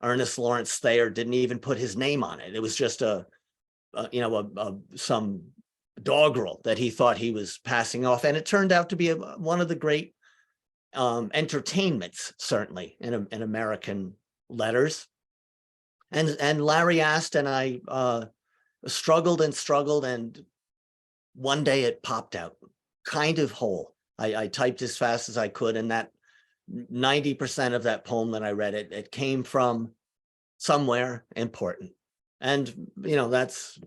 Ernest Lawrence Thayer didn't even put his name on it. It was just some doggerel that he thought he was passing off. And it turned out to be one of the great entertainments, certainly, in American letters. And Larry asked, and I struggled, and one day it popped out, kind of whole. I typed as fast as I could, and that 90% of that poem that I read, it came from somewhere important. And, that's,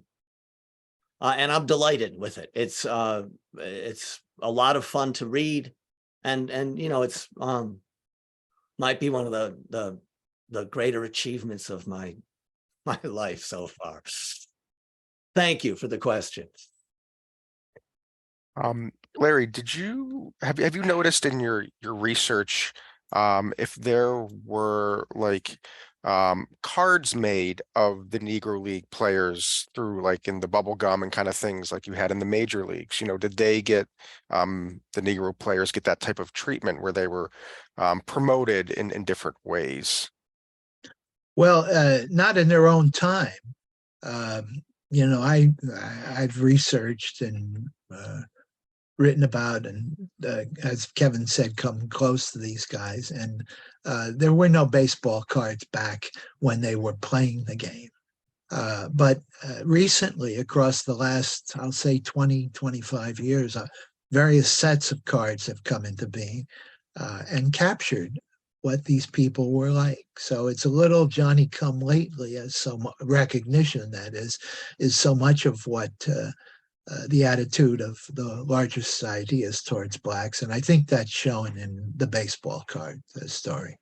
and I'm delighted with it. It's a lot of fun to read. And it's, might be one of the greater achievements of my life so far. Thank you for the question. Larry, have you noticed in your research if there were cards made of the Negro League players through in the bubble gum and kind of things like you had in the major leagues? Did they get the Negro players get that type of treatment where they were promoted in different ways? Well, not in their own time. I've researched and written about, and as Kevin said, come close to these guys. And there were no baseball cards back when they were playing the game. But recently, across the last, I'll say 20, 25 years, various sets of cards have come into being and captured what these people were like. So it's a little Johnny come lately, as so much recognition that is so much of what the attitude of the larger society is towards blacks. And I think that's shown in the baseball card story.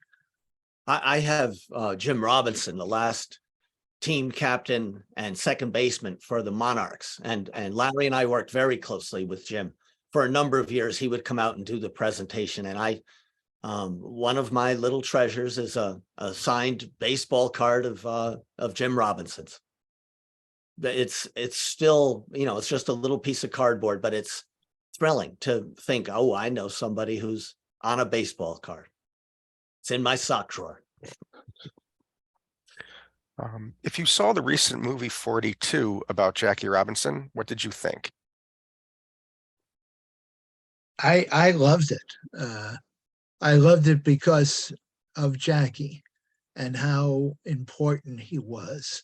I have Jim Robinson, the last team captain and second baseman for the Monarchs. And Larry and I worked very closely with Jim for a number of years. He would come out and do the presentation. And one of my little treasures is a signed baseball card of Jim Robinson's. it's still, you know, it's just a little piece of cardboard, but it's thrilling to think, oh, I know somebody who's on a baseball card. It's in my sock drawer. If you saw the recent movie 42 about Jackie Robinson, what did you think? I loved it. I loved it because of Jackie and how important he was,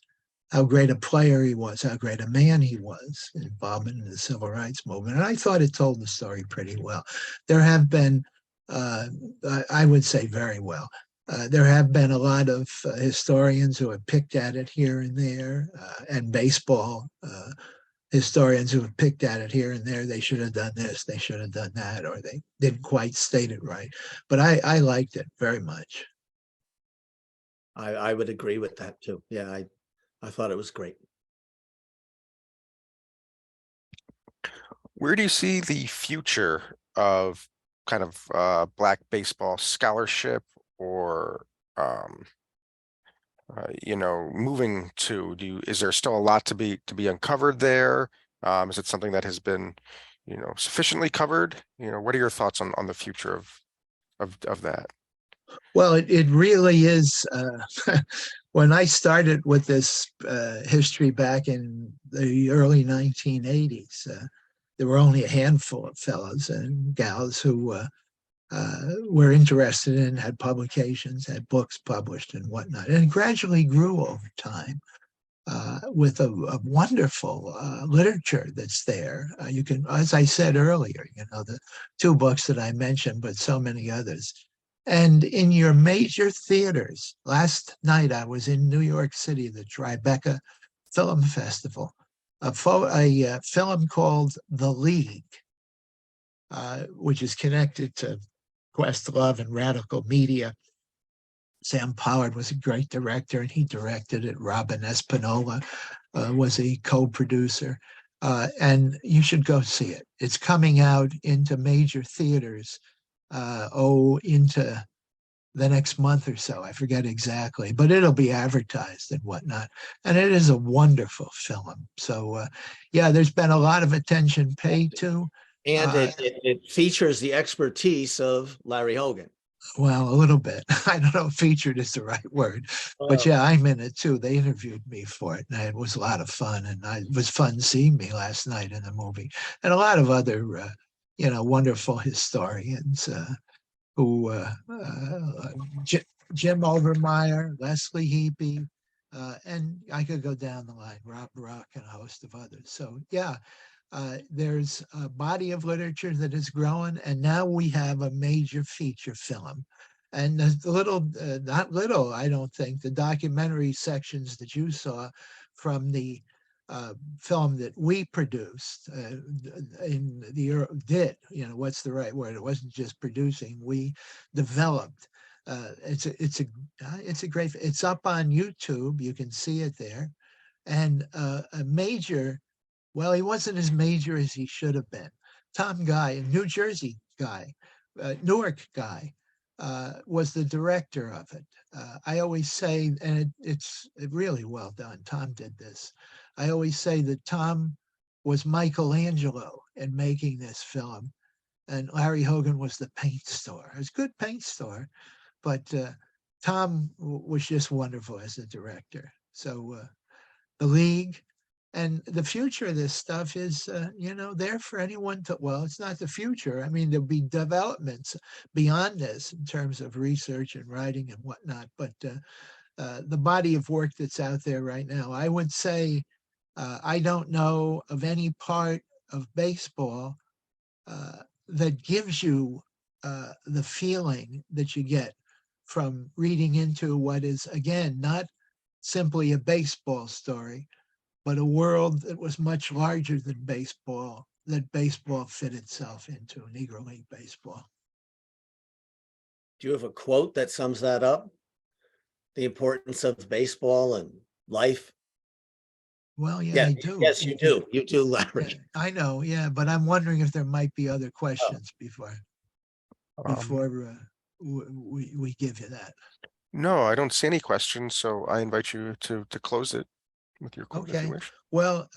how great a player he was, how great a man he was, involvement in the civil rights movement. And I thought it told the story pretty well. There have been, I would say very well, there have been a lot of historians who have picked at it here and there, and baseball historians who have picked at it here and there. They should have done this, they should have done that, or they didn't quite state it right. But I liked it very much. I would agree with that too. Yeah, I thought it was great. Where do you see the future of kind of Black baseball scholarship or you know, moving to? Is there still a lot to be uncovered there? Is it something that has been, you know, sufficiently covered? You know, what are your thoughts on the future of that? Well, it really is. When I started with this history back in the early 1980s, there were only a handful of fellows and gals who were interested in, had publications, had books published and whatnot. And it gradually grew over time with a wonderful literature that's there. You can, as I said earlier, you know, the 2 books that I mentioned, but so many others. And in your major theaters, last night I was in New York City, the Tribeca Film Festival, a film called The League, which is connected to Questlove and Radical Media. Sam Pollard was a great director, and he directed it. Robin Espinola was a co-producer, and you should go see it. It's coming out into major theaters into the next month or so. I forget exactly, but it'll be advertised and whatnot. And it is a wonderful film. So yeah, there's been a lot of attention paid to. And it features the expertise of Larry Hogan. Well, a little bit. I don't know if featured is the right word, but yeah, I'm in it too. They interviewed me for it, and it was a lot of fun. And it was fun seeing me last night in the movie, and a lot of other, you know, wonderful historians who Jim Overmeyer, Leslie Heapy, and I could go down the line, Rob Rock, and a host of others. So yeah. There's a body of literature that is growing, and now we have a major feature film. And the little, not little, I don't think, the documentary sections that you saw from the film that we produced you know, what's the right word? It wasn't just producing, we developed. It's a great, it's up on YouTube, you can see it there. And a major, well, he wasn't as major as he should have been. Tom Guy, a New Jersey guy, Newark guy, was the director of it. I always say, and it's really well done, Tom did this. I always say that Tom was Michelangelo in making this film, and Larry Hogan was the paint store. It was a good paint store, but Tom was just wonderful as a director. So The League, and the future of this stuff is, you know, there for anyone to, well, it's not the future. I mean, there'll be developments beyond this in terms of research and writing and whatnot, but the body of work that's out there right now, I would say, I don't know of any part of baseball that gives you the feeling that you get from reading into what is, again, not simply a baseball story, but a world that was much larger than baseball, that baseball fit itself into, Negro League baseball. Do you have a quote that sums that up? The importance of baseball and life? Well, yeah, I do. Yes, you do. You do, Larry. Yeah, I know, yeah, but I'm wondering if there might be other questions before we give you that. No, I don't see any questions, so I invite you to close it. with your quote, if you Okay. wish. Well,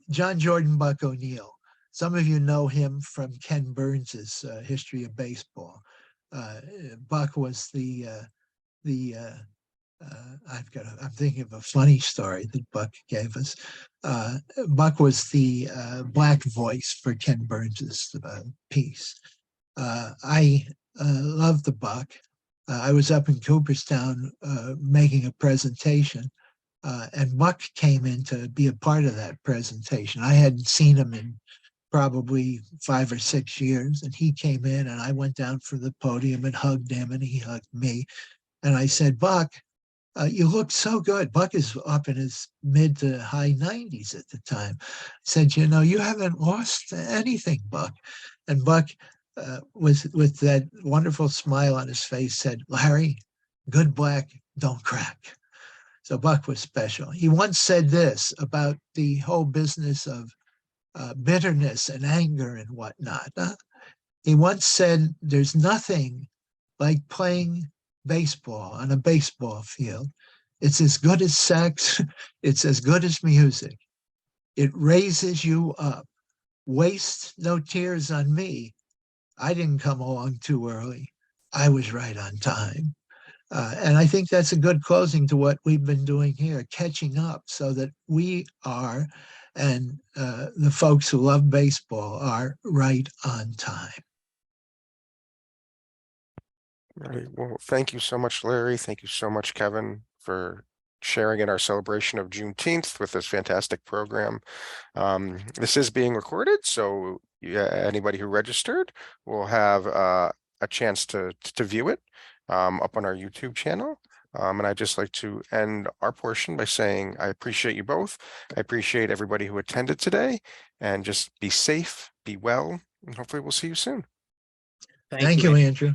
John Jordan Buck O'Neill. Some of you know him from Ken Burns's History of Baseball. Buck was I'm thinking of a funny story that Buck gave us. Buck was the black voice for Ken Burns's piece. I love the Buck. I was up in Cooperstown making a presentation, and Buck came in to be a part of that presentation. I hadn't seen him in probably 5 or 6 years, and he came in, and I went down from the podium and hugged him, and he hugged me. And I said, Buck, you look so good. Buck is up in his mid to high 90s at the time. I said, you know, you haven't lost anything, Buck. And Buck, with that wonderful smile on his face, said, Larry, good black don't crack. So Buck was special. He once said this about the whole business of bitterness and anger and whatnot. He once said, there's nothing like playing baseball on a baseball field. It's as good as sex. It's as good as music. It raises you up. Waste no tears on me. I didn't come along too early. I was right on time. And I think that's a good closing to what we've been doing here, catching up so that we are, and the folks who love baseball are right on time. All right. Well, thank you so much, Larry. Thank you so much, Kevin, for sharing in our celebration of Juneteenth with this fantastic program. This is being recorded, so anybody who registered will have a chance to view it up on our YouTube channel. And I'd just like to end our portion by saying I appreciate you both. I appreciate everybody who attended today, and just be safe, be well, and hopefully we'll see you soon. Thank you, Andrew.